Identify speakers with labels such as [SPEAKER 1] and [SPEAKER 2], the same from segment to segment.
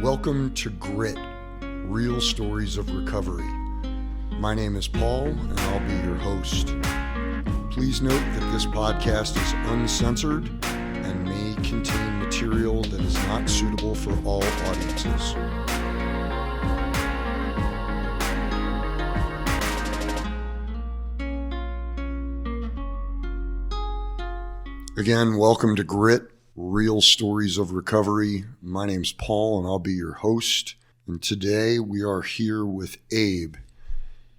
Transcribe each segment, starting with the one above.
[SPEAKER 1] Welcome to Grit, Real Stories of Recovery. My name is Paul, and I'll be your host. Please note that this podcast is uncensored and may contain material that is not suitable for all audiences. Again, welcome to Grit, Real Stories of Recovery. My name's Paul, and I'll be your host. And today we are here with Abe.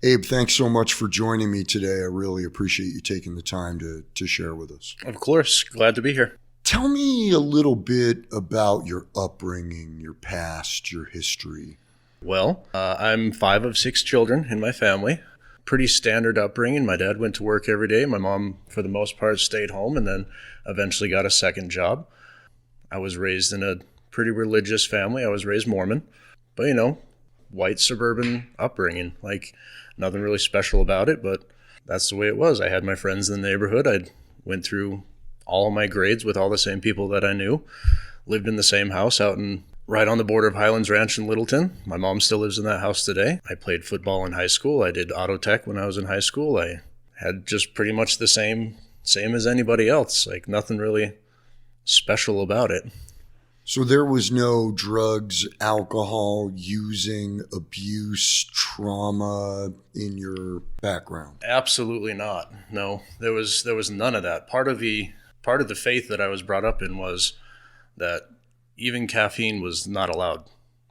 [SPEAKER 1] Abe, thanks so much for joining me today. I really appreciate you taking the time to share with us.
[SPEAKER 2] Of course. Glad to be here.
[SPEAKER 1] Tell me a little bit about your upbringing, your past, your history.
[SPEAKER 2] Well, I'm 5 of 6 children in my family. Pretty standard upbringing. My dad went to work every day. My mom, for the most part, stayed home and then eventually got a second job. I was raised in a pretty religious family. I was raised Mormon. But, white suburban upbringing. Like, nothing really special about it, but that's the way it was. I had my friends in the neighborhood. I went through all of my grades with all the same people that I knew. Lived in the same house right on the border of Highlands Ranch in Littleton. My mom still lives in that house today. I played football in high school. I did auto tech when I was in high school. I had just pretty much the same as anybody else. Like, nothing really special about it.
[SPEAKER 1] So there was no drugs, alcohol, using, abuse, trauma in your background?
[SPEAKER 2] Absolutely not. No, there was none of that. Part of the faith that I was brought up in was that even caffeine was not allowed.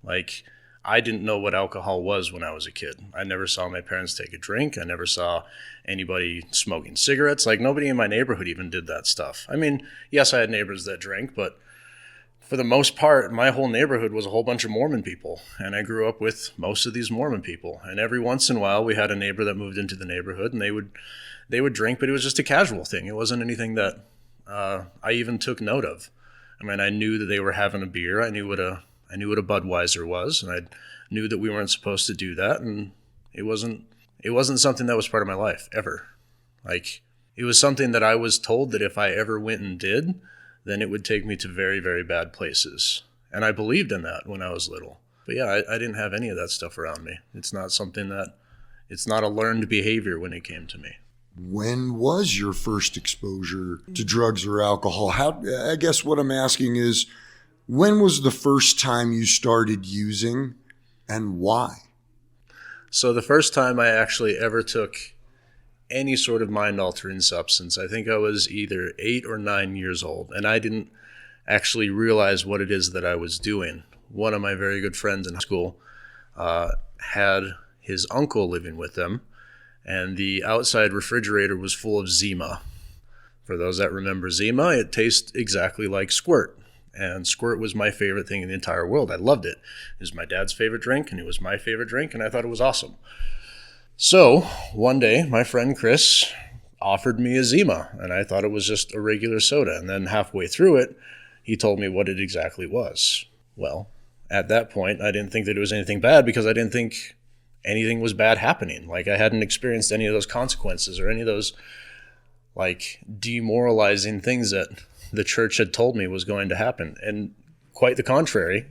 [SPEAKER 2] Like, I didn't know what alcohol was when I was a kid. I never saw my parents take a drink. I never saw anybody smoking cigarettes. Like, nobody in my neighborhood even did that stuff. I mean, yes, I had neighbors that drank, but for the most part, my whole neighborhood was a whole bunch of Mormon people. And I grew up with most of these Mormon people. And every once in a while, we had a neighbor that moved into the neighborhood, and they would drink, but it was just a casual thing. It wasn't anything that I even took note of. I mean, I knew that they were having a beer. I knew what a Budweiser was, and I knew that we weren't supposed to do that. And it wasn't something that was part of my life ever. Like, it was something that I was told that if I ever went and did, then it would take me to very, very bad places. And I believed in that when I was little. But yeah, I didn't have any of that stuff around me. It's not a learned behavior when it came to me.
[SPEAKER 1] When was your first exposure to drugs or alcohol? I guess what I'm asking is, when was the first time you started using and why?
[SPEAKER 2] So the first time I actually ever took any sort of mind-altering substance, I think I was either 8 or 9 years old, and I didn't actually realize what it is that I was doing. One of my very good friends in high school had his uncle living with them, and the outside refrigerator was full of Zima. For those that remember Zima, it tastes exactly like Squirt. And Squirt was my favorite thing in the entire world. I loved it. It was my dad's favorite drink, and it was my favorite drink, and I thought it was awesome. So one day, my friend Chris offered me a Zima, and I thought it was just a regular soda. And then halfway through it, he told me what it exactly was. Well, at that point, I didn't think that it was anything bad because I didn't think anything was bad happening. Like, I hadn't experienced any of those consequences or any of those, like, demoralizing things that the church had told me was going to happen. And quite the contrary,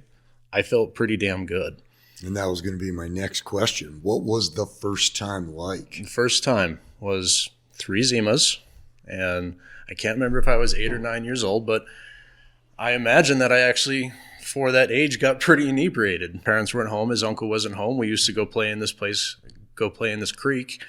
[SPEAKER 2] I felt pretty damn good.
[SPEAKER 1] And that was going to be my next question. What was the first time like?
[SPEAKER 2] The first time was 3 Zimas, and I can't remember if I was 8 or 9 years old, but I imagine that I actually, for that age, got pretty inebriated. Parents weren't home. His uncle wasn't home. We used to go play in this creek.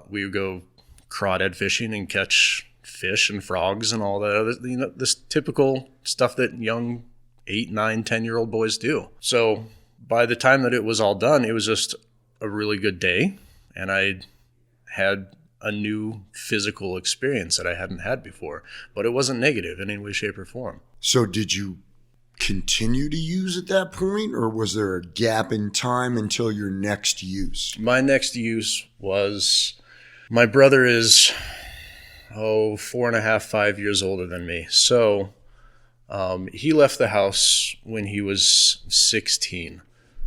[SPEAKER 2] We would go crawdad fishing and catch fish and frogs and all that other, this typical stuff that young 8, 9, 10-year-old boys do. So by the time that it was all done, it was just a really good day, and I had a new physical experience that I hadn't had before, but it wasn't negative in any way, shape, or form.
[SPEAKER 1] So did you continue to use at that point, or was there a gap in time until your next use?
[SPEAKER 2] My next use was, my brother is 4.5, 5 years older than me. So he left the house when he was 16.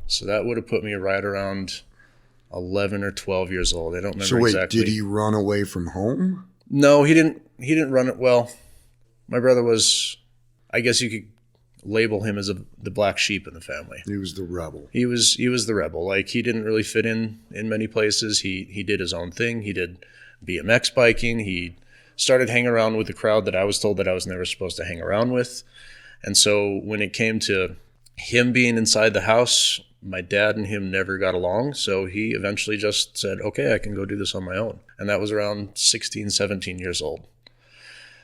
[SPEAKER 2] So that would have put me right around 11 or 12 years old. I don't remember exactly.
[SPEAKER 1] So wait, did he run away from home?
[SPEAKER 2] No, he didn't run it. Well, my brother was, I guess you could label him as the black sheep in the family.
[SPEAKER 1] He was the rebel.
[SPEAKER 2] He was the rebel. Like, he didn't really fit in many places. He did his own thing. He did BMX biking. He started hanging around with the crowd that I was told that I was never supposed to hang around with. And so when it came to him being inside the house, my dad and him never got along. So he eventually just said, okay, I can go do this on my own. And that was around 16, 17 years old.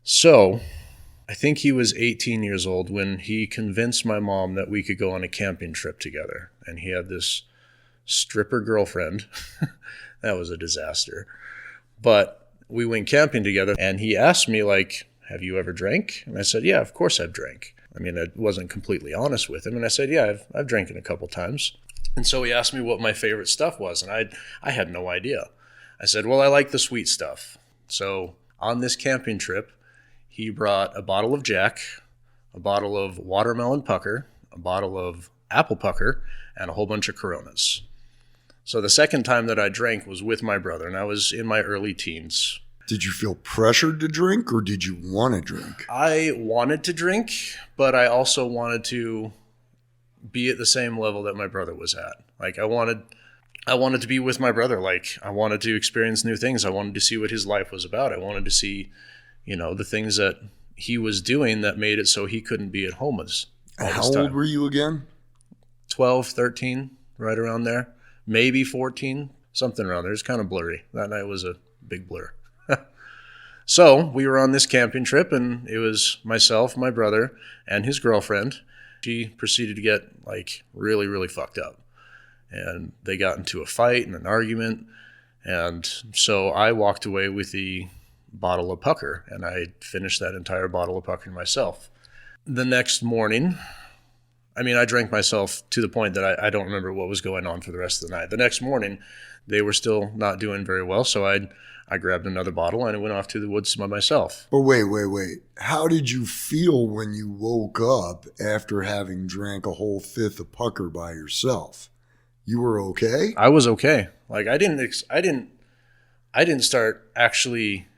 [SPEAKER 2] So I think he was 18 years old when he convinced my mom that we could go on a camping trip together. And he had this stripper girlfriend. That was a disaster. But we went camping together, and he asked me, like, have you ever drank? And I said, yeah, of course I've drank. I mean, I wasn't completely honest with him. And I said, yeah, I've drank it a couple times. And so he asked me what my favorite stuff was. And I had no idea. I said, well, I like the sweet stuff. So on this camping trip, he brought a bottle of Jack, a bottle of watermelon pucker, a bottle of apple pucker, and a whole bunch of Coronas. So the second time that I drank was with my brother, and I was in my early teens.
[SPEAKER 1] Did you feel pressured to drink, or did you want to drink?
[SPEAKER 2] I wanted to drink, but I also wanted to be at the same level that my brother was at. Like, I wanted to be with my brother. Like, I wanted to experience new things. I wanted to see what his life was about. I wanted to see, the things that he was doing that made it so he couldn't be at home all this time.
[SPEAKER 1] How old were you again?
[SPEAKER 2] 12, 13, right around there. Maybe 14, something around there. It's kind of blurry. That night was a big blur. So we were on this camping trip, and it was myself, my brother, and his girlfriend. She proceeded to get, like, really, really fucked up. And they got into a fight and an argument. And so I walked away with the bottle of pucker, and I finished that entire bottle of pucker myself. The next morning, I drank myself to the point that I don't remember what was going on for the rest of the night. The next morning, they were still not doing very well, so I grabbed another bottle and I went off to the woods by myself.
[SPEAKER 1] But wait. How did you feel when you woke up after having drank a whole fifth of pucker by yourself? You were okay?
[SPEAKER 2] I was okay. Like, I didn't start actually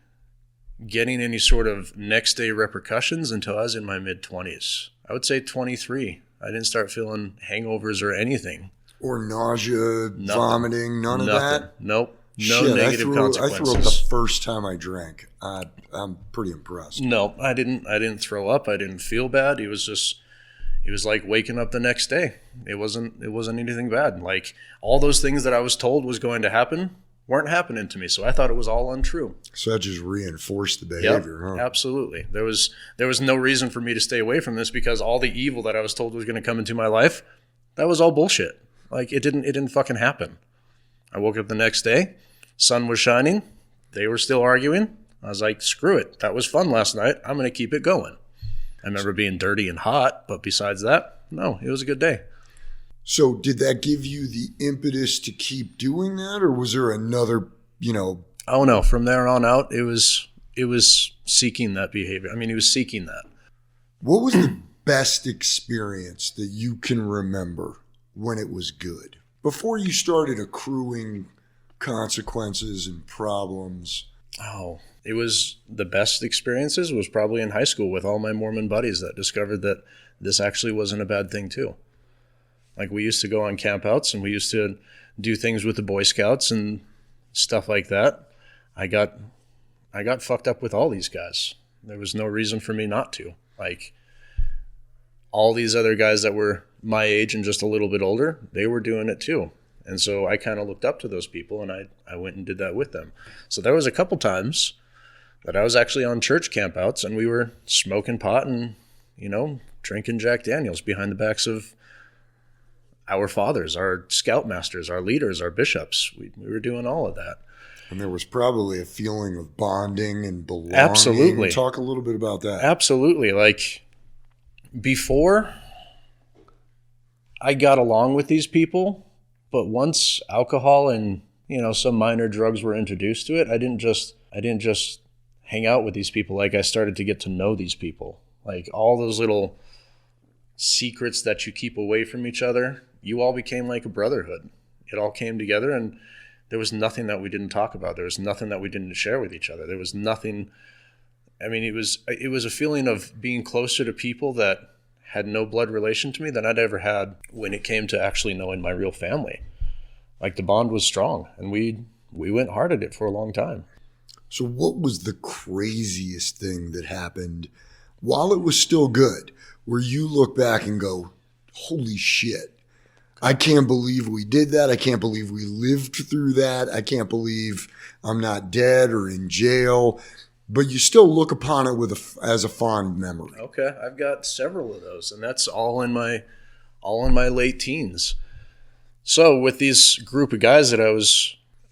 [SPEAKER 2] getting any sort of next day repercussions until I was in my mid-20s. I would say 23. I didn't start feeling hangovers or anything.
[SPEAKER 1] Or nausea, vomiting, none of that?
[SPEAKER 2] Nope. No negative consequences.
[SPEAKER 1] I threw up the first time I drank. I'm pretty impressed.
[SPEAKER 2] No, I didn't throw up. I didn't feel bad. It was like waking up the next day. It wasn't anything bad. Like, all those things that I was told was going to happen weren't happening to me. So I thought it was all untrue.
[SPEAKER 1] So that just reinforced the behavior,
[SPEAKER 2] Yep,
[SPEAKER 1] huh?
[SPEAKER 2] Absolutely. There was no reason for me to stay away from this, because all the evil that I was told was going to come into my life, that was all bullshit. Like, it didn't fucking happen. I woke up the next day, sun was shining, they were still arguing. I was like, screw it. That was fun last night. I'm going to keep it going. I remember being dirty and hot, but besides that, no, it was a good day.
[SPEAKER 1] So did that give you the impetus to keep doing that, or was there another,
[SPEAKER 2] Oh no, from there on out, it was seeking that behavior. He was seeking that.
[SPEAKER 1] What was the best experience that you can remember when it was good? Before you started accruing consequences and problems?
[SPEAKER 2] Oh, it was the best experiences was probably in high school with all my Mormon buddies that discovered that this actually wasn't a bad thing too. Like, we used to go on campouts and we used to do things with the Boy Scouts and stuff like that. I got fucked up with all these guys. There was no reason for me not to. Like, all these other guys that were my age and just a little bit older, they were doing it too. And so I kind of looked up to those people, and I went and did that with them. So there was a couple times that I was actually on church campouts, and we were smoking pot and, drinking Jack Daniels behind the backs of our fathers, our scoutmasters, our leaders, our bishops. We were doing all of that.
[SPEAKER 1] And there was probably a feeling of bonding and belonging.
[SPEAKER 2] Absolutely.
[SPEAKER 1] Talk a little bit about that.
[SPEAKER 2] Absolutely. Like, before I got along with these people, but once alcohol and, some minor drugs were introduced to it, I didn't just hang out with these people. Like, I started to get to know these people. Like, all those little secrets that you keep away from each other, you all became like a brotherhood. It all came together, and there was nothing that we didn't talk about. There was nothing that we didn't share with each other. There was nothing. It was a feeling of being closer to people that had no blood relation to me than I'd ever had when it came to actually knowing my real family. Like, the bond was strong, and we went hard at it for a long time.
[SPEAKER 1] So what was the craziest thing that happened while it was still good, where you look back and go, holy shit, I can't believe we did that. I can't believe we lived through that. I can't believe I'm not dead or in jail. But you still look upon it as a fond memory.
[SPEAKER 2] Okay, I've got several of those, and that's all in my late teens. So with these group of guys that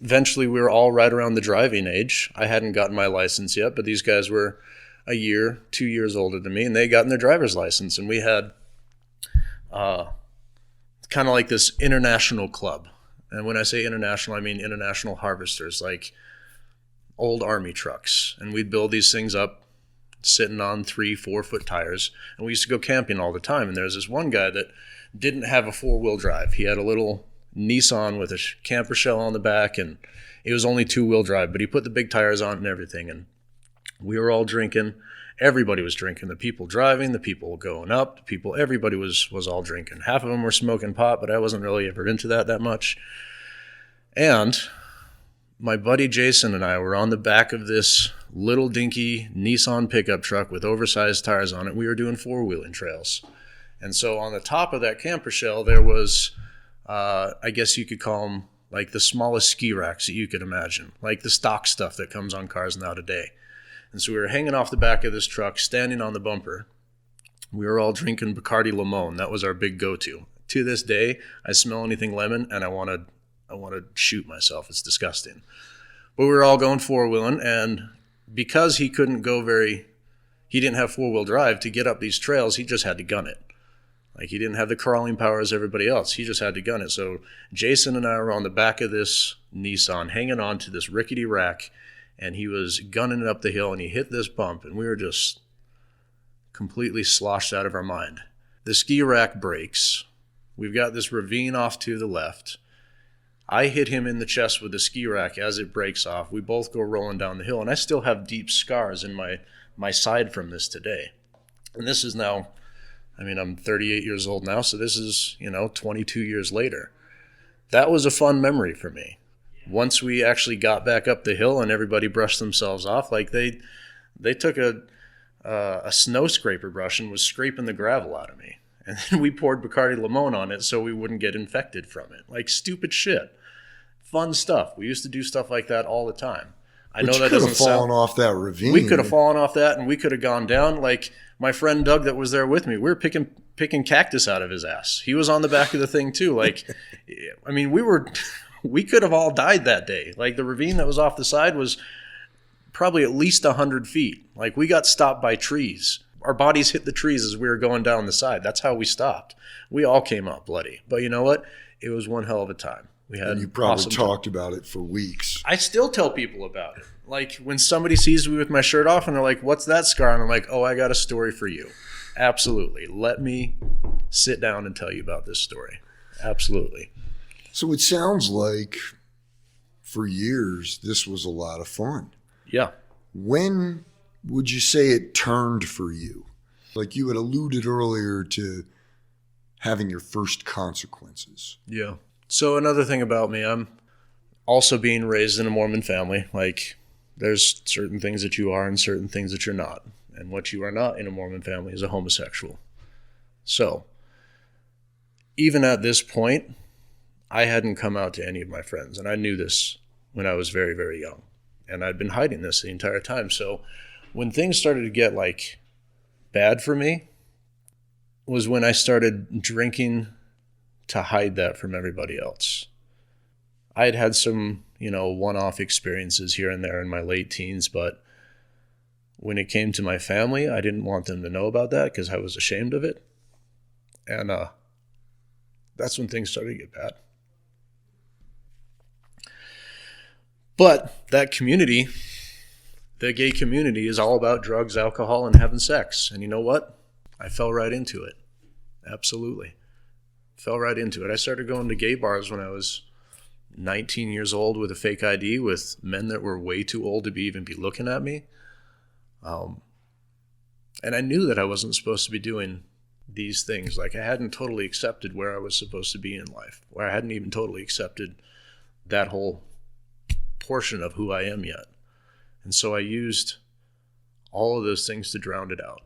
[SPEAKER 2] eventually we were all right around the driving age. I hadn't gotten my license yet, but these guys were a year, 2 years older than me, and they gotten their driver's license. And we had kind of like this international club. And when I say international, I mean international harvesters, like old army trucks. And we'd build these things up sitting on 3-4 foot tires. And we used to go camping all the time. And there's this one guy that didn't have a 4-wheel drive. He had a little Nissan with a camper shell on the back, and it was only 2-wheel drive, but he put the big tires on and everything. And we were all drinking. Everybody was drinking. The people driving, the people going up, everybody was all drinking. Half of them were smoking pot, but I wasn't really ever into that much. And my buddy Jason and I were on the back of this little dinky Nissan pickup truck with oversized tires on it. We were doing 4-wheeling trails. And so on the top of that camper shell, there was, I guess you could call them like the smallest ski racks that you could imagine, like the stock stuff that comes on cars now today. And so we were hanging off the back of this truck, standing on the bumper. We were all drinking Bacardi Limon. That was our big go-to. To this day, I smell anything lemon, and I want to shoot myself. It's disgusting. But we were all going 4-wheeling, and because he didn't have 4-wheel drive to get up these trails, he just had to gun it. Like, he didn't have the crawling power as everybody else. He just had to gun it. So Jason and I were on the back of this Nissan, hanging on to this rickety rack, and he was gunning it up the hill, and he hit this bump, and we were just completely sloshed out of our mind. The ski rack breaks. We've got this ravine off to the left. I hit him in the chest with the ski rack as it breaks off. We both go rolling down the hill, and I still have deep scars in my side from this today. And this is now, I'm 38 years old now, so this is, 22 years later. That was a fun memory for me. Once we actually got back up the hill and everybody brushed themselves off, like they took a snow scraper brush and was scraping the gravel out of me. And then we poured Bacardi Limon on it so we wouldn't get infected from it. Like, stupid shit. Fun stuff. We used to do stuff like that all the time. I know that doesn't sound...
[SPEAKER 1] could have fallen off that ravine.
[SPEAKER 2] We could have fallen off that, and we could have gone down. Like, my friend Doug that was there with me, we were picking cactus out of his ass. He was on the back of the thing too. Like, we could have all died that day. Like, the ravine that was off the side was probably at least 100 feet. Like, we got stopped by trees. Our bodies hit the trees as we were going down the side. That's how we stopped. We all came out bloody. But you know what? It was one hell of a time. We had
[SPEAKER 1] and you probably
[SPEAKER 2] awesome
[SPEAKER 1] talked about it for weeks.
[SPEAKER 2] I still tell people about it. Like, when somebody sees me with my shirt off and they're like, what's that scar? And I'm like, oh, I got a story for you. Absolutely. Let me sit down and tell you about this story. Absolutely.
[SPEAKER 1] So it sounds like for years, this was a lot of fun.
[SPEAKER 2] Yeah.
[SPEAKER 1] When would you say it turned for you? Like, you had alluded earlier to having your first consequences.
[SPEAKER 2] Yeah. So another thing about me, I'm also being raised in a Mormon family. Like, there's certain things that you are and certain things that you're not. And what you are not in a Mormon family is a homosexual. So even at this point, I hadn't come out to any of my friends. And I knew this when I was very, very young. And I'd been hiding this the entire time. So when things started to get, like, bad for me was when I started drinking to hide that from everybody else. I had had some, one-off experiences here and there in my late teens, but when it came to my family, I didn't want them to know about that because I was ashamed of it. And that's when things started to get bad. But that community, the gay community, is all about drugs, alcohol, and having sex. And you know what? I fell right into it. Absolutely. Fell right into it. I started going to gay bars when I was 19 years old with a fake ID with men that were way too old to even be looking at me. And I knew that I wasn't supposed to be doing these things. Like, I hadn't totally accepted where I was supposed to be in life, where I hadn't even totally accepted that whole portion of who I am yet. And so I used all of those things to drown it out.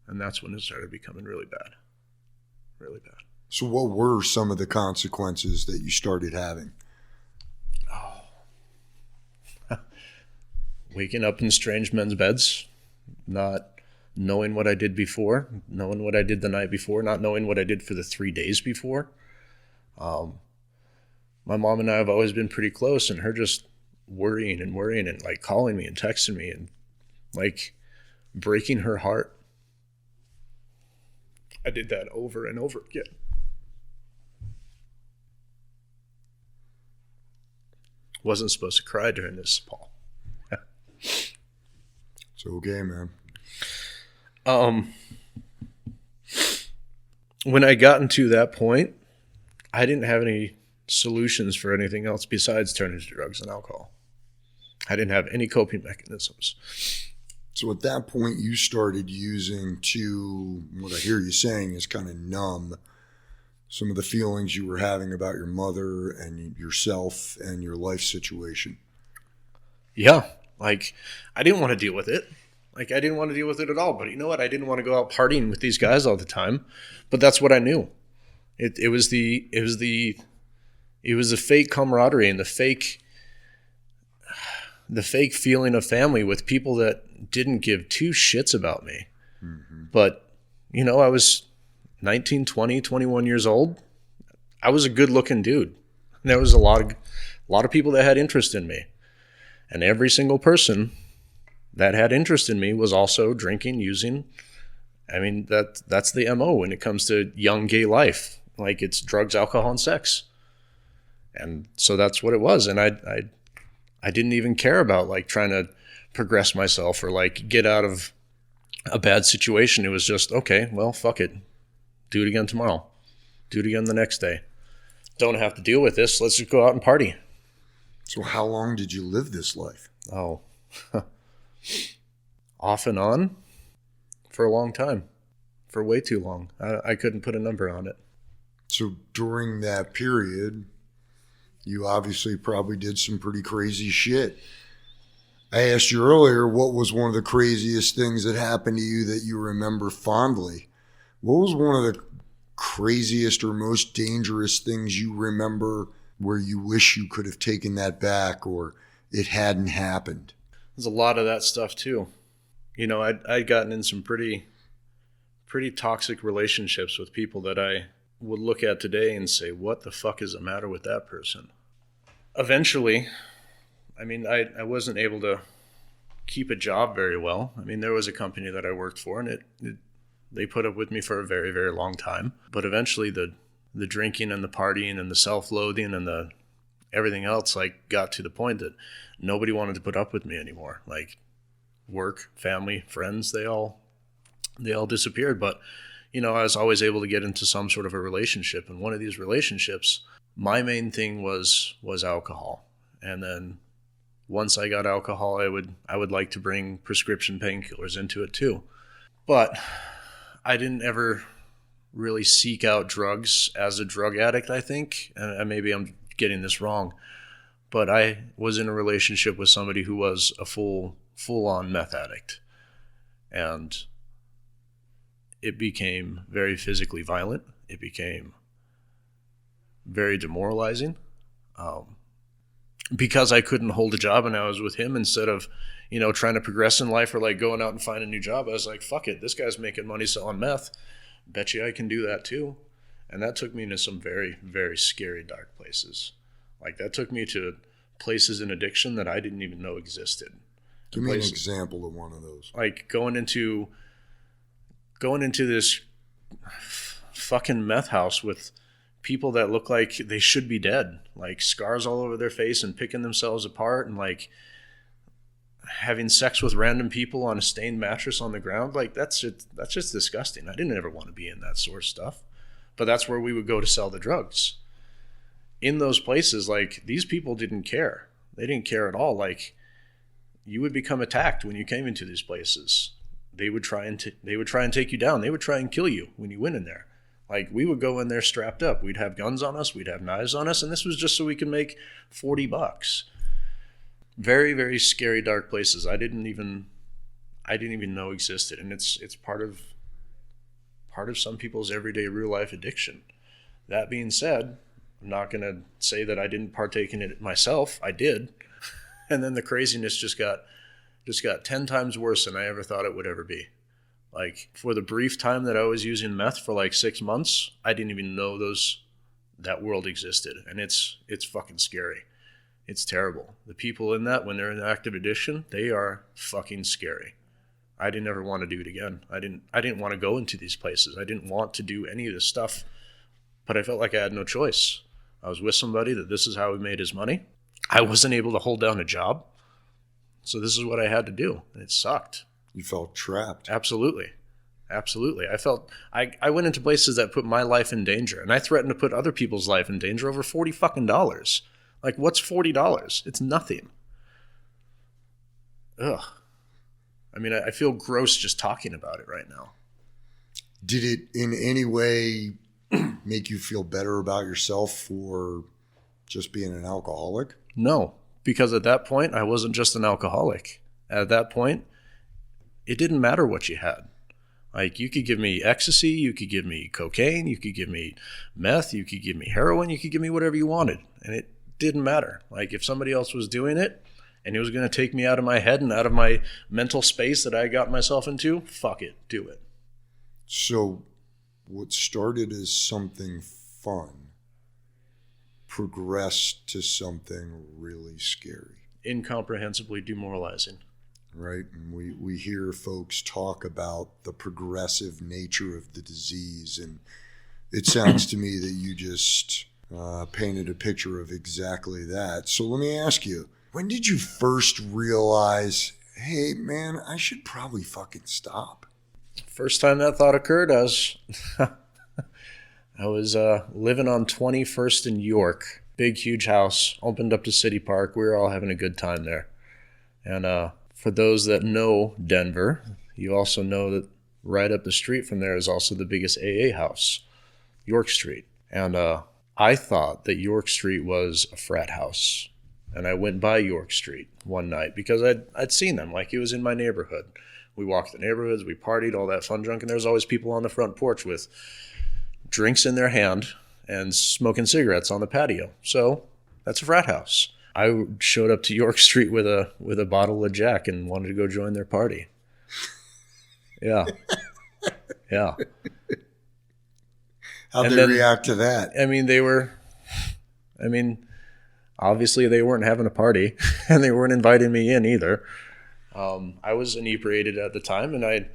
[SPEAKER 2] And that's when it started becoming really bad. Really bad.
[SPEAKER 1] So what were some of the consequences that you started having?
[SPEAKER 2] Waking up in strange men's beds, not knowing what I did before, knowing what I did the night before, not knowing what I did for the 3 days before. My mom and I have always been pretty close, and her just worrying and like calling me and texting me and like breaking her heart. I did that over and over again. Wasn't supposed to cry during this, Paul.
[SPEAKER 1] It's okay, man.
[SPEAKER 2] When I got into that point, I didn't have any solutions for anything else besides turning to drugs and alcohol. I didn't have any coping mechanisms.
[SPEAKER 1] So at that point, you started using to, what I hear you saying is kind of numb some of the feelings you were having about your mother and yourself and your life situation.
[SPEAKER 2] Yeah. Like, I didn't want to deal with it. Like, I didn't want to deal with it at all. But you know what? I didn't want to go out partying with these guys all the time. But that's what I knew. It was the fake camaraderie and the fake feeling of family with people that didn't give two shits about me. Mm-hmm. But, you know, I was 19, 20, 21 years old. I was a good looking dude. And there was a lot of people that had interest in me. And every single person that had interest in me was also drinking, using. I mean, that's the MO when it comes to young gay life. Like, it's drugs, alcohol, and sex. And so that's what it was. And I didn't even care about like trying to progress myself or like get out of a bad situation. It was just, okay, well, fuck it. Do it again tomorrow. Do it again the next day. Don't have to deal with this. Let's just go out and party.
[SPEAKER 1] So how long did you live this life?
[SPEAKER 2] Oh, off and on for a long time, for way too long. I couldn't put a number on it.
[SPEAKER 1] So during that period, you obviously probably did some pretty crazy shit. I asked you earlier, what was one of the craziest things that happened to you that you remember fondly? What was one of the craziest or most dangerous things you remember where you wish you could have taken that back or it hadn't happened?
[SPEAKER 2] There's a lot of that stuff too. You know, I'd gotten in some pretty toxic relationships with people that I would look at today and say, what the fuck is the matter with that person? Eventually, I mean, I wasn't able to keep a job very well. I mean, there was a company that I worked for, and they put up with me for a very, very long time. But eventually the drinking and the partying and the self-loathing and the everything else like got to the point that nobody wanted to put up with me anymore. Like, work, family, friends, they all disappeared. But, you know, I was always able to get into some sort of a relationship. And one of these relationships, my main thing was alcohol. And then once I got alcohol, I would like to bring prescription painkillers into it too. But I didn't ever really seek out drugs as a drug addict, I think. And maybe I'm getting this wrong. But I was in a relationship with somebody who was a full-on meth addict. And it became very physically violent. It became very demoralizing. Because I couldn't hold a job and I was with him, instead of, you know, trying to progress in life or like going out and find a new job, I was like, fuck it, this guy's making money selling meth. Bet you I can do that too. And that took me into some very, very scary, dark places. Like, that took me to places in addiction that I didn't even know existed.
[SPEAKER 1] Give me an example of one of those.
[SPEAKER 2] Like going into this fucking meth house with people that look like they should be dead, like scars all over their face and picking themselves apart, and like having sex with random people on a stained mattress on the ground. Like, that's just disgusting. I didn't ever want to be in that sort of stuff. But that's where we would go to sell the drugs. In those places, like, these people didn't care. They didn't care at all. Like, you would become attacked when you came into these places. they would try and take you down. They would try and kill you when you went in there. Like, we would go in there strapped up. We'd have guns on us. We'd have knives on us. And this was just so we could make $40. Very, very scary, dark places. I didn't even know existed. And it's part of some people's everyday real life addiction. That being said, I'm not going to say that I didn't partake in it myself. I did. And then the craziness just got 10 times worse than I ever thought it would ever be. Like, for the brief time that I was using meth for like 6 months, I didn't even know that world existed. And it's fucking scary. It's terrible. The people in that, when they're in active addiction, they are fucking scary. I didn't ever want to do it again. I didn't want to go into these places. I didn't want to do any of this stuff, but I felt like I had no choice. I was with somebody that this is how he made his money. I wasn't able to hold down a job. So this is what I had to do. And it sucked.
[SPEAKER 1] You felt trapped.
[SPEAKER 2] Absolutely. Absolutely. I went into places that put my life in danger, and I threatened to put other people's life in danger over $40 fucking dollars. Like, what's $40? It's nothing. Ugh. I mean, I feel gross just talking about it right now.
[SPEAKER 1] Did it in any way make you feel better about yourself for just being an alcoholic?
[SPEAKER 2] No, because at that point, I wasn't just an alcoholic. At that point, it didn't matter what you had. Like, you could give me ecstasy, you could give me cocaine, you could give me meth, you could give me heroin, you could give me whatever you wanted. And it didn't matter. Like, if somebody else was doing it and it was going to take me out of my head and out of my mental space that I got myself into, fuck it, do it.
[SPEAKER 1] So what started as something fun progressed to something really scary.
[SPEAKER 2] Incomprehensibly demoralizing.
[SPEAKER 1] Right? And we hear folks talk about the progressive nature of the disease, and it sounds to me that you just painted a picture of exactly that. So let me ask you, when did you first realize, hey, man, I should probably fucking stop?
[SPEAKER 2] First time that thought occurred, I was living on 21st in York. Big, huge house, opened up to City Park. We were all having a good time there. And for those that know Denver, you also know that right up the street from there is also the biggest AA house, York Street. And I thought that York Street was a frat house. And I went by York Street one night because I'd seen them, like it was in my neighborhood. We walked the neighborhoods, we partied, all that fun junk, and there's always people on the front porch with drinks in their hand and smoking cigarettes on the patio. So that's a frat house. I showed up to York Street with a bottle of Jack and wanted to go join their party. Yeah. Yeah.
[SPEAKER 1] How'd they react to that?
[SPEAKER 2] Obviously they weren't having a party and they weren't inviting me in either. I was inebriated at the time, and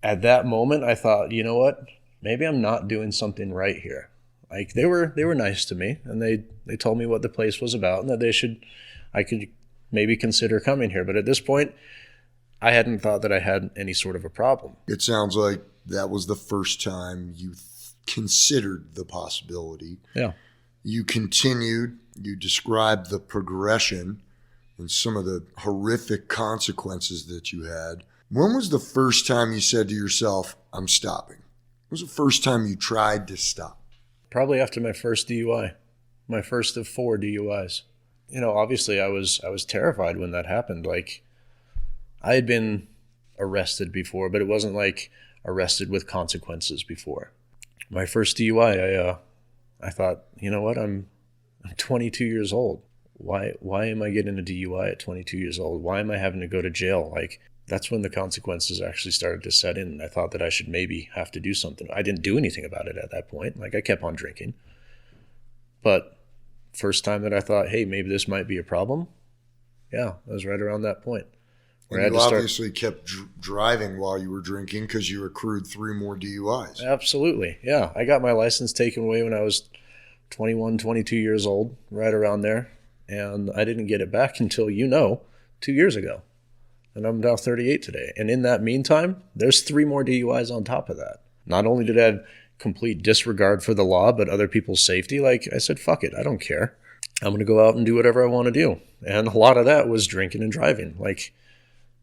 [SPEAKER 2] at that moment I thought, you know what? Maybe I'm not doing something right here. Like, they were nice to me, and they told me what the place was about and that I could maybe consider coming here. But at this point, I hadn't thought that I had any sort of a problem.
[SPEAKER 1] It sounds like that was the first time you considered the possibility.
[SPEAKER 2] Yeah.
[SPEAKER 1] You continued, you described the progression and some of the horrific consequences that you had. When was the first time you said to yourself, I'm stopping? When was the first time you tried to stop?
[SPEAKER 2] Probably after my first DUI, my first of 4 DUIs. You know, obviously I was terrified when that happened. Like, I had been arrested before, but it wasn't like arrested with consequences before. My first DUI, I thought, you know what? I'm 22 years old. Why am I getting a DUI at 22 years old? Why am I having to go to jail? Like, that's when the consequences actually started to set in. I thought that I should maybe have to do something. I didn't do anything about it at that point. Like, I kept on drinking. But first time that I thought, hey, maybe this might be a problem. Yeah, I was right around that point.
[SPEAKER 1] And you obviously kept driving while you were drinking because you accrued 3 more DUIs.
[SPEAKER 2] Absolutely. Yeah. I got my license taken away when I was 21, 22 years old, right around there. And I didn't get it back until, 2 years ago. And I'm now 38 today. And in that meantime, there's 3 more DUIs on top of that. Not only did I have complete disregard for the law, but other people's safety. Like, I said, fuck it. I don't care. I'm going to go out and do whatever I want to do. And a lot of that was drinking and driving. Like,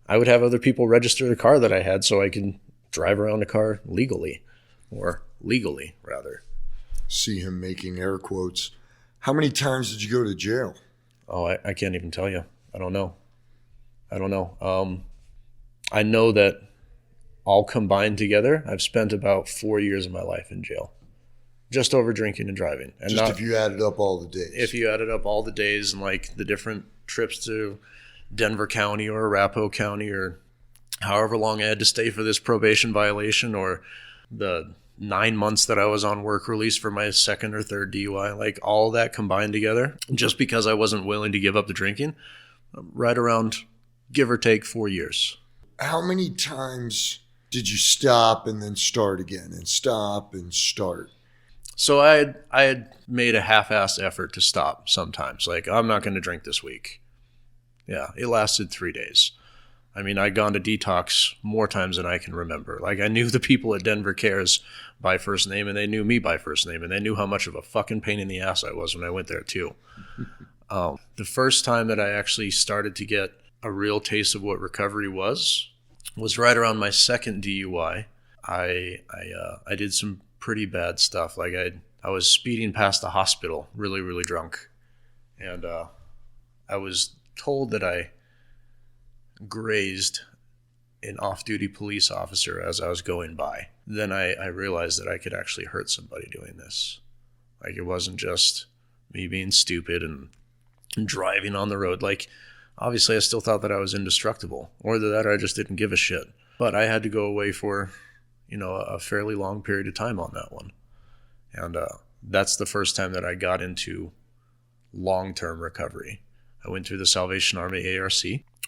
[SPEAKER 2] I would have other people register the car that I had so I can drive around the car legally, or legally, rather.
[SPEAKER 1] See him making air quotes. How many times did you go to jail?
[SPEAKER 2] Oh, I can't even tell you. I don't know. I know that all combined together, I've spent about 4 years of my life in jail, just over drinking and driving. And
[SPEAKER 1] just if you added up all the days.
[SPEAKER 2] If you added up all the days and like the different trips to Denver County or Arapahoe County, or however long I had to stay for this probation violation, or the 9 months that I was on work release for my second or third DUI, like all that combined together, just because I wasn't willing to give up the drinking, right around, give or take, 4 years.
[SPEAKER 1] How many times did you stop and then start again, and stop and start?
[SPEAKER 2] So I had made a half-assed effort to stop sometimes. Like, I'm not going to drink this week. Yeah, it lasted 3 days. I mean, I'd gone to detox more times than I can remember. Like, I knew the people at Denver Cares by first name, and they knew me by first name, and they knew how much of a fucking pain in the ass I was when I went there too. The first time that I actually started to get a real taste of what recovery was right around my second DUI. I did some pretty bad stuff. Like I was speeding past the hospital, really, really drunk, and I was told that I grazed an off-duty police officer as I was going by. Then I realized that I could actually hurt somebody doing this. Like, it wasn't just me being stupid and driving on the road. Like, obviously I still thought that I was indestructible, or that I just didn't give a shit. But I had to go away for, a fairly long period of time on that one. And that's the first time that I got into long-term recovery. I went through the Salvation Army ARC,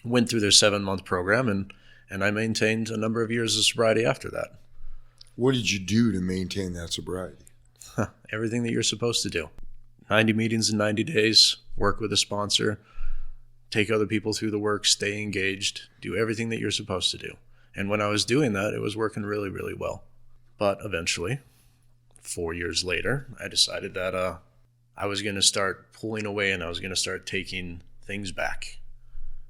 [SPEAKER 2] went through their 7-month program, and I maintained a number of years of sobriety after that.
[SPEAKER 1] What did you do to maintain that sobriety?
[SPEAKER 2] Everything that you're supposed to do. 90 meetings in 90 days, work with a sponsor, take other people through the work, stay engaged, do everything that you're supposed to do. And when I was doing that, it was working really, really well. But eventually, 4 years later, I decided that I was going to start pulling away, and I was going to start taking things back.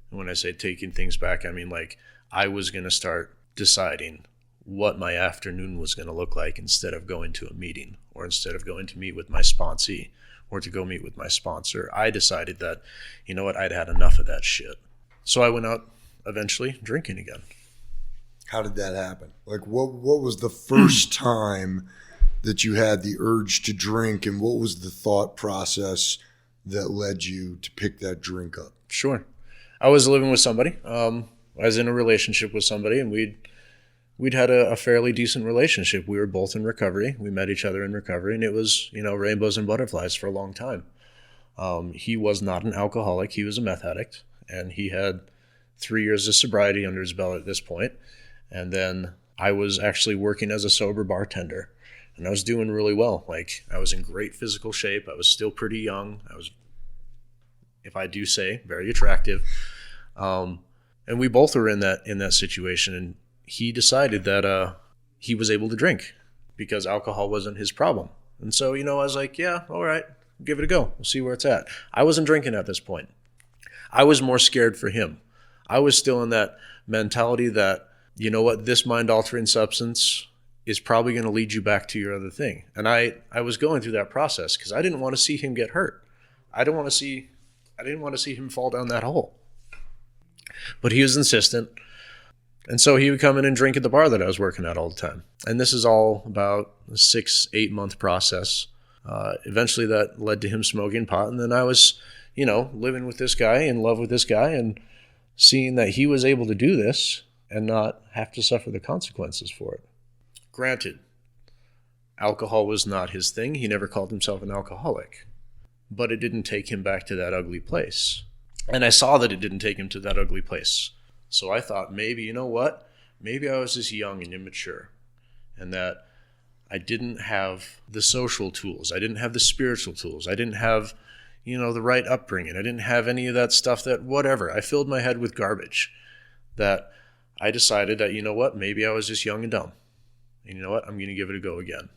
[SPEAKER 2] And when I say taking things back, I mean like I was going to start deciding what my afternoon was going to look like instead of going to a meeting, or instead of going to meet with my sponsee, or to go meet with my sponsor. I decided that, I'd had enough of that shit. So I went out eventually drinking again.
[SPEAKER 1] How did that happen? Like, what was the first time that you had the urge to drink, and what was the thought process that led you to pick that drink up?
[SPEAKER 2] Sure. I was living with somebody. I was in a relationship with somebody, and we'd had a fairly decent relationship. We were both in recovery. We met each other in recovery, and it was, rainbows and butterflies for a long time. He was not an alcoholic. He was a meth addict, and he had 3 years of sobriety under his belt at this point. And then I was actually working as a sober bartender, and I was doing really well. Like, I was in great physical shape. I was still pretty young. I was, if I do say, very attractive. And we both were in that situation, and he decided that he was able to drink because alcohol wasn't his problem. And so, I was like, yeah, all right, give it a go. We'll see where it's at. I wasn't drinking at this point. I was more scared for him. I was still in that mentality that, this mind-altering substance is probably going to lead you back to your other thing. And I was going through that process because I didn't want to see him get hurt. I didn't want to see him fall down that hole. But he was insistent. And so he would come in and drink at the bar that I was working at all the time. And this is all about a 6-8 month process. Eventually that led to him smoking pot. And then I was, living with this guy, in love with this guy, and seeing that he was able to do this and not have to suffer the consequences for it. Granted, alcohol was not his thing. He never called himself an alcoholic. But it didn't take him back to that ugly place. And I saw that it didn't take him to that ugly place. So I thought, maybe, maybe I was just young and immature, and that I didn't have the social tools. I didn't have the spiritual tools. I didn't have, the right upbringing. I didn't have any of that stuff that, whatever. I filled my head with garbage. That I decided that, maybe I was just young and dumb. And I'm going to give it a go again.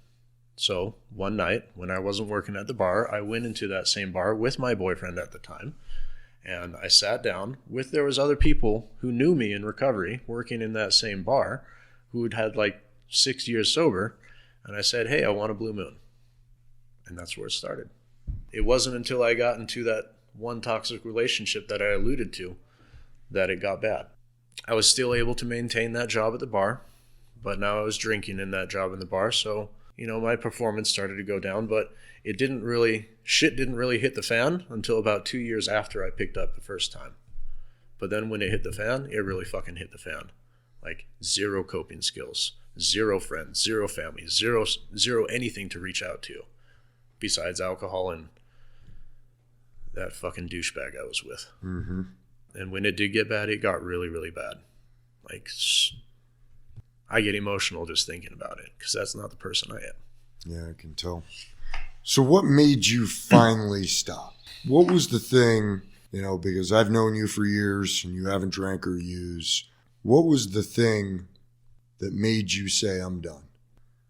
[SPEAKER 2] So one night when I wasn't working at the bar, I went into that same bar with my boyfriend at the time. And I sat down there was other people who knew me in recovery working in that same bar who had had like 6 years sober. And I said, hey, I want a Blue Moon. And that's where it started. It wasn't until I got into that one toxic relationship that I alluded to that it got bad. I was still able to maintain that job at the bar, but now I was drinking in that job in the bar. So, my performance started to go down, but shit didn't really hit the fan until about 2 years after I picked up the first time. But then when it hit the fan, it really fucking hit the fan. Like zero coping skills, zero friends, zero family, zero anything to reach out to besides alcohol and that fucking douchebag I was with.
[SPEAKER 1] Mm-hmm.
[SPEAKER 2] And when it did get bad, it got really, really bad. Like, I get emotional just thinking about it because that's not the person I am.
[SPEAKER 1] Yeah, I can tell. So what made you finally stop? What was the thing, because I've known you for years and you haven't drank or used. What was the thing that made you say, I'm done?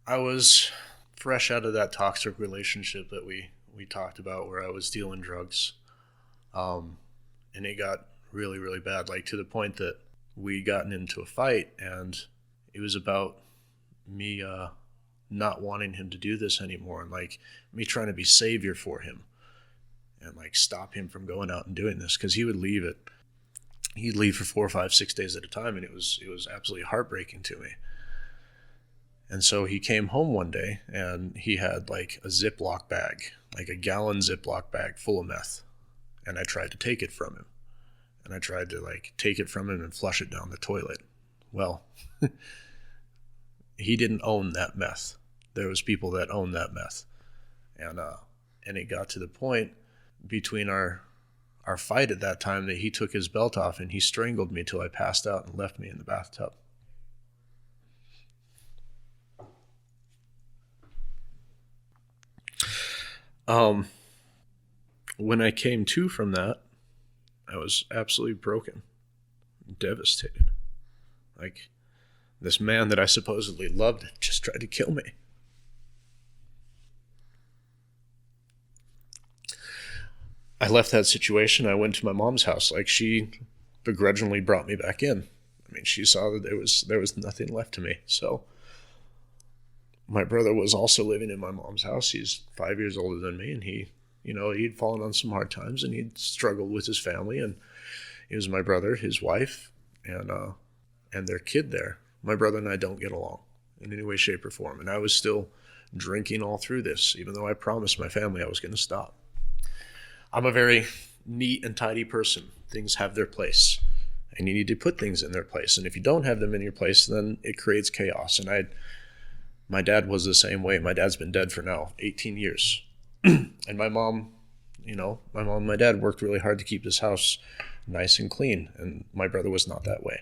[SPEAKER 2] I was fresh out of that toxic relationship that we talked about where I was dealing drugs. And it got really, really bad, like to the point that we gotten into a fight and it was about me not wanting him to do this anymore and like me trying to be savior for him and like stop him from going out and doing this because he'd leave for 4, 5, 6 days at a time and it was absolutely heartbreaking to me. And so he came home one day and he had like a Ziploc bag, like a gallon Ziploc bag full of meth. And I tried to take it from him. And I tried to like take it from him and flush it down the toilet. Well, he didn't own that meth. There was people that owned that meth. And it got to the point between our fight at that time that he took his belt off and he strangled me till I passed out and left me in the bathtub. When I came to from that, I was absolutely broken, devastated. Like, this man that I supposedly loved just tried to kill me. I left that situation. I went to my mom's house. Like, she begrudgingly brought me back in. I mean, she saw that there was nothing left to me. So my brother was also living in my mom's house. He's 5 years older than me, and he'd fallen on some hard times, and he'd struggled with his family, and it was my brother, his wife, and their kid there. My brother and I don't get along in any way, shape, or form, and I was still drinking all through this, even though I promised my family I was going to stop. I'm a very neat and tidy person. Things have their place, and you need to put things in their place, and if you don't have them in your place, then it creates chaos, and my dad was the same way. My dad's been dead for now 18 years. And my mom and my dad worked really hard to keep this house nice and clean. And my brother was not that way.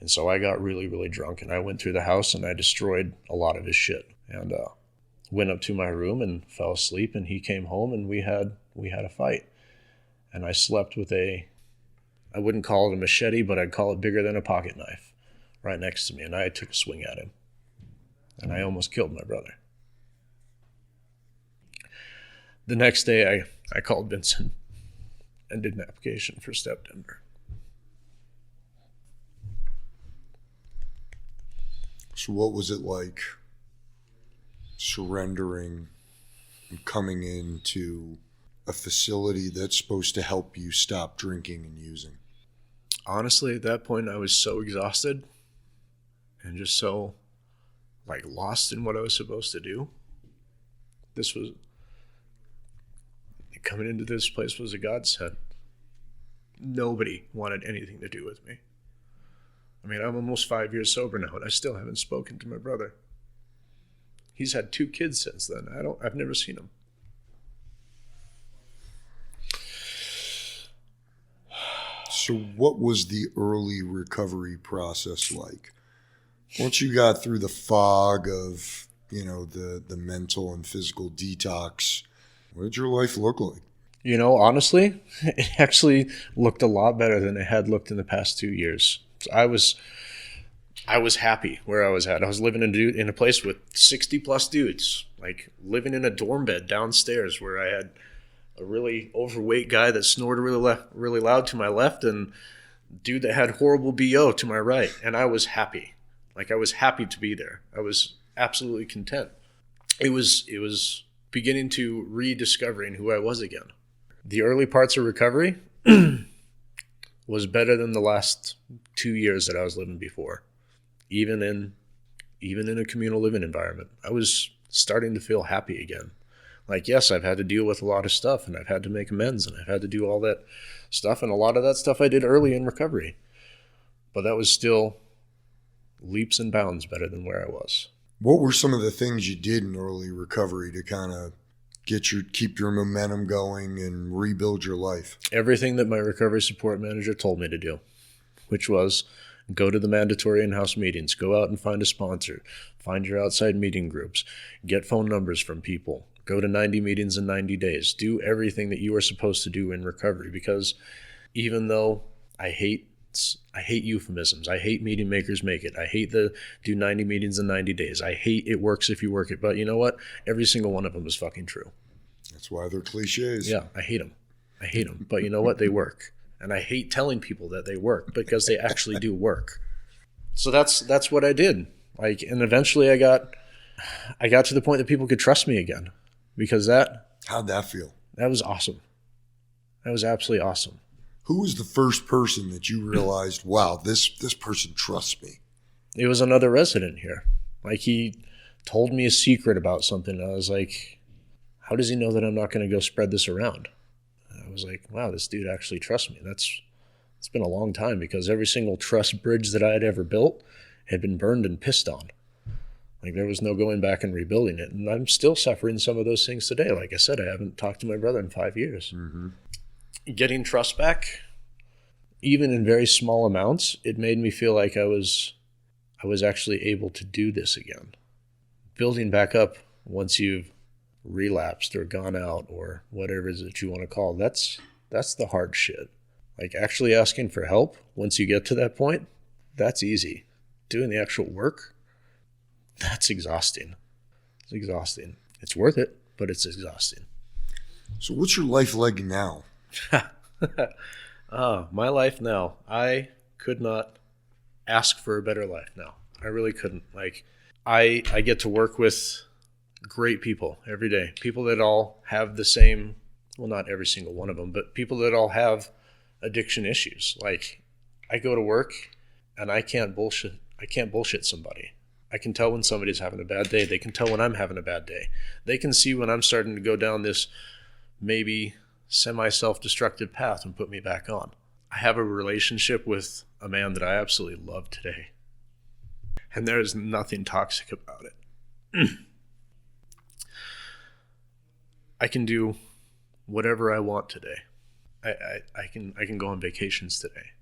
[SPEAKER 2] And so I got really, really drunk and I went through the house and I destroyed a lot of his shit and went up to my room and fell asleep. And he came home and we had a fight. And I slept with I wouldn't call it a machete, but I'd call it bigger than a pocket knife right next to me. And I took a swing at him. And I almost killed my brother. The next day, I called Vincent and did an application for step Denver.
[SPEAKER 1] So what was it like surrendering and coming into a facility that's supposed to help you stop drinking and using?
[SPEAKER 2] Honestly, at that point, I was so exhausted and just so lost in what I was supposed to do. Coming into this place was a godsend. Nobody wanted anything to do with me. I mean, I'm almost 5 years sober now, and I still haven't spoken to my brother. He's had 2 kids since then. I've never seen him.
[SPEAKER 1] So what was the early recovery process like? Once you got through the fog of, the mental and physical detox, what did your life look like?
[SPEAKER 2] Honestly, it actually looked a lot better than it had looked in the past 2 years. I was happy where I was at. I was living in a place with 60 plus dudes, living in a dorm bed downstairs where I had a really overweight guy that snored really loud to my left, and dude that had horrible BO to my right. And I was happy. Like, I was happy to be there. I was absolutely content. It was beginning to rediscovering who I was again. The early parts of recovery was better than the last 2 years that I was living before. Even in a communal living environment, I was starting to feel happy again. Like, yes, I've had to deal with a lot of stuff, and I've had to make amends, and I've had to do all that stuff, and a lot of that stuff I did early in recovery. But that was still leaps and bounds better than where I was.
[SPEAKER 1] What were some of the things you did in early recovery to kind of keep your momentum going and rebuild your life?
[SPEAKER 2] Everything that my recovery support manager told me to do, which was go to the mandatory in-house meetings, go out and find a sponsor, find your outside meeting groups, get phone numbers from people, go to 90 meetings in 90 days, do everything that you are supposed to do in recovery. Because even though I hate euphemisms, I hate meeting makers make it, I hate the do 90 meetings in 90 days, I hate it works if you work it, but you know what? Every single one of them is fucking true.
[SPEAKER 1] That's why they're cliches.
[SPEAKER 2] Yeah, I hate them. But you know what? They work. And I hate telling people that they work because they actually do work. So that's what I did. Like, and eventually I got to the point that people could trust me again, because
[SPEAKER 1] how'd that feel?
[SPEAKER 2] That was awesome. That was absolutely awesome.
[SPEAKER 1] Who was the first person that you realized, wow, this person trusts me?
[SPEAKER 2] It was another resident here. Like, he told me a secret about something. And I was like, how does he know that I'm not going to go spread this around? I was like, wow, this dude actually trusts me. It's been a long time, because every single trust bridge that I had ever built had been burned and pissed on. Like, there was no going back and rebuilding it. And I'm still suffering some of those things today. Like I said, I haven't talked to my brother in 5 years. Mm-hmm. Getting trust back, even in very small amounts, it made me feel like I was actually able to do this again. Building back up once you've relapsed or gone out or whatever it is that you want to call it, that's the hard shit. Like, actually asking for help once you get to that point, that's easy. Doing the actual work, that's exhausting. It's exhausting. It's worth it, but it's exhausting.
[SPEAKER 1] So what's your life like now?
[SPEAKER 2] My life now. I could not ask for a better life now. I really couldn't. Like, I get to work with great people every day. People that all have the same, well, not every single one of them, but people that all have addiction issues. Like, I go to work and I can't bullshit somebody. I can tell when somebody's having a bad day. They can tell when I'm having a bad day. They can see when I'm starting to go down this maybe semi-self-destructive path and put me back on. I have a relationship with a man that I absolutely love today. And there is nothing toxic about it. I can do whatever I want today. I can go on vacations today.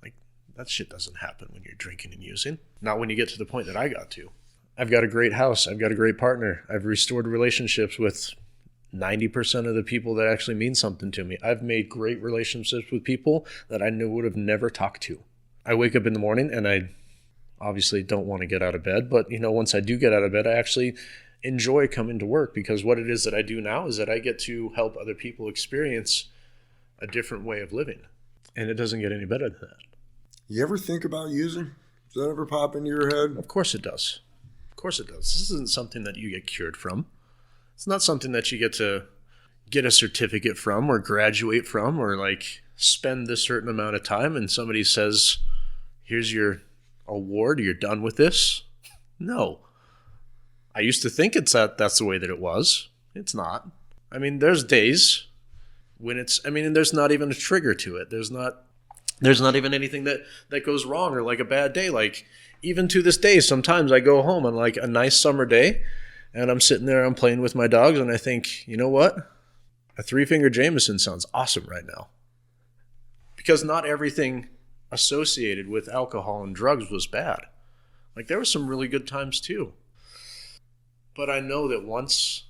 [SPEAKER 2] Like, that shit doesn't happen when you're drinking and using. Not when you get to the point that I got to. I've got a great house. I've got a great partner. I've restored relationships with 90% of the people that actually mean something to me. I've made great relationships with people that I would have never talked to. I wake up in the morning and I obviously don't want to get out of bed, but once I do get out of bed, I actually enjoy coming to work, because what it is that I do now is that I get to help other people experience a different way of living. And it doesn't get any better than that. You
[SPEAKER 1] ever think about using? Does that ever pop into your head?
[SPEAKER 2] Of course it does. Of course it does. This isn't something that you get cured from. It's not something that you get to get a certificate from or graduate from, or like spend this certain amount of time and somebody says, here's your award, you're done with this. No. I used to think that's the way that it was. It's not. I mean, there's days when and there's not even a trigger to it. There's not even anything that goes wrong or like a bad day. Like, even to this day, sometimes I go home on like a nice summer day and I'm sitting there, I'm playing with my dogs, and I think, you know what? A 3-finger Jameson sounds awesome right now. Because not everything associated with alcohol and drugs was bad. Like, there were some really good times too. But I know that once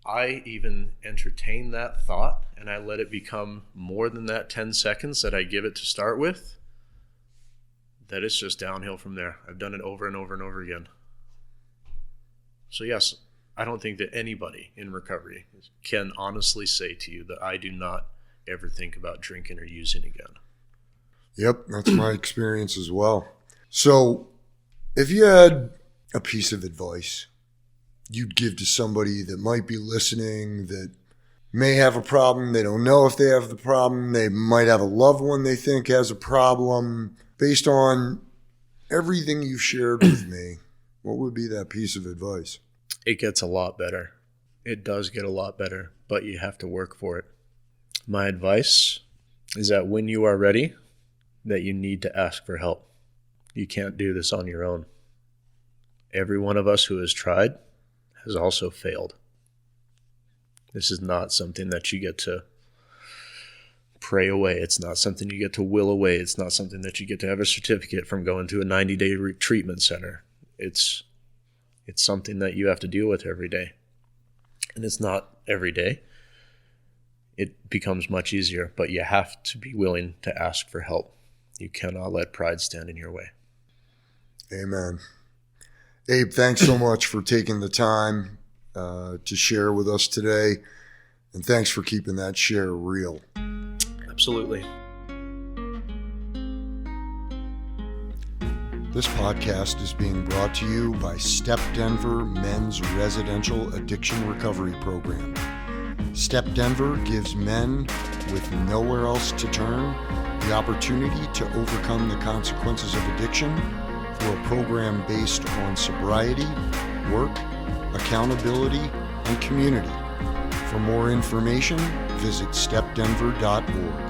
[SPEAKER 2] I even entertain that thought and I let it become more than that 10 seconds that I give it to start with, that it's just downhill from there. I've done it over and over and over again. So yes, I don't think that anybody in recovery can honestly say to you that I do not ever think about drinking or using again.
[SPEAKER 1] Yep, that's my experience as well. So if you had a piece of advice you'd give to somebody that might be listening, that may have a problem, they don't know if they have the problem, they might have a loved one they think has a problem, based on everything you've shared with me, what would be that piece of advice?
[SPEAKER 2] It gets a lot better. It does get a lot better, but you have to work for it. My advice is that when you are ready, that you need to ask for help. You can't do this on your own. Every one of us who has tried has also failed. This is not something that you get to pray away. It's not something you get to will away. It's not something that you get to have a certificate from going to a 90-day treatment center. It's something that you have to deal with every day. And it's not every day. It becomes much easier, but you have to be willing to ask for help. You cannot let pride stand in your way.
[SPEAKER 1] Amen. Abe, thanks so much for taking the time to share with us today. And thanks for keeping that share real.
[SPEAKER 2] Absolutely.
[SPEAKER 1] This podcast is being brought to you by Step Denver Men's Residential Addiction Recovery Program. Step Denver gives men with nowhere else to turn the opportunity to overcome the consequences of addiction through a program based on sobriety, work, accountability, and community. For more information, visit stepdenver.org.